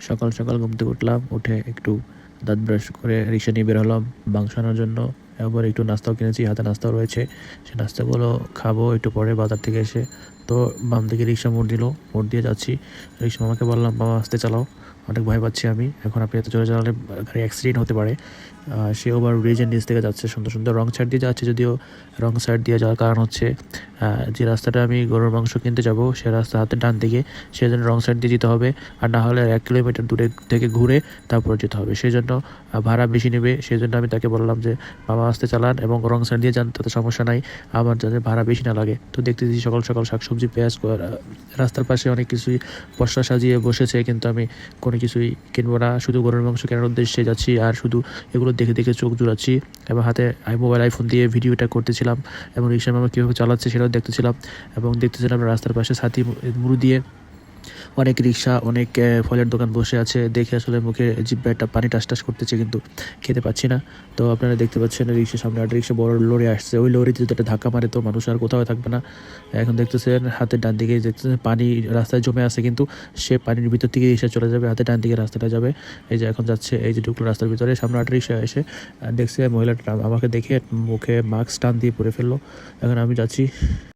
সকাল সকাল ঘুম থেকে উঠলাম, উঠে একটু দাঁত ব্রাশ করে রিক্সা নিয়ে বের হলাম মাংস আনার জন্য। এবার একটু নাস্তাও কিনেছি, হাতে নাস্তাও রয়েছে, সেই নাস্তাগুলো খাবো একটু পরে বাজার থেকে এসে। তো বাম দিকে রিক্সা মোড় দিল, মোড় দিয়ে যাচ্ছি। রিক্সা মামাকে বললাম, মামা আস্তে চালাও, অনেক ভয় পাচ্ছি আমি, এখন আপনি এত জোরে চালালে গাড়ি অ্যাক্সিডেন্ট হতে পারে। সে ওভার ব্রিজের নিচ থেকে যাচ্ছে, সুন্দর সুন্দর রং সাইড দিয়ে যাচ্ছে, যদিও রং সাইড দিয়ে যাওয়ার কারণ হচ্ছে যে রাস্তাটা আমি গরুর মাংস কিনতে যাব সে রাস্তা হাতে ডান দিকে, সেজন্য রং সাইড দিয়ে যেতে হবে। আর না হলে 1 কিলোমিটার দূরে থেকে ঘুরে তারপর যেতে হবে, সেই জন্য ভাড়া বেশি নেবে। সেই জন্য আমি তাকে বললাম যে মামা আস্তে চালান এবং রং সাইড দিয়ে যান, তাতে সমস্যা নাই, আমার যাতে ভাড়া বেশি না লাগে। তো দেখতেছি সকাল সকাল শাকসবজি পেঁয়াজ রাস্তার পাশে অনেক কিছুই পসরা সাজিয়ে বসেছে, কিন্তু আমি কোনো কিছুই কিনবো না, শুধু গরুর মাংস কেনার উদ্দেশ্যে যাচ্ছি। আর শুধু এগুলো দেখে দেখে চোখ জুড়াচ্ছি এবং হাতে আইফোন দিয়ে ভিডিওটা করতেছিলাম এবং রিক্সার মামা কীভাবে চালাচ্ছে সেটাও দেখতেছিলাম। এবং দেখতেছিলাম রাস্তার পাশে ছাতি মুড়ি দিয়ে অনেক রিক্সা, অনেক ফলের দোকান বসে আছে, দেখে আসলে মুখে জিহ্বা একটা পানি টাস টাস করতেছে, কিন্তু খেতে পাচ্ছি না। তো আপনারা দেখতে পাচ্ছেন রিক্সার সামনে একটা রিক্সা বড় লরি আসছে, ওই লরিতে যদি একটা ধাক্কা মারে তো মানুষ আর কোথাও থাকবে না। এখন দেখতেছেন হাতের ডান দিকে দেখতেছেন পানি রাস্তায় জমে আছে, কিন্তু সে পানির ভিতর থেকে রিক্সা চলে যাবে, হাতের ডান দিকে রাস্তাটা যাবে। এই যে এখন যাচ্ছে, এই যে ঢুকলো রাস্তার ভিতরে, সামনে একটা রিক্সা এসে দেখছে মহিলাটা আমাকে দেখে মুখে মাস্ক টান দিয়ে পরে ফেললো। এখন আমি যাচ্ছি।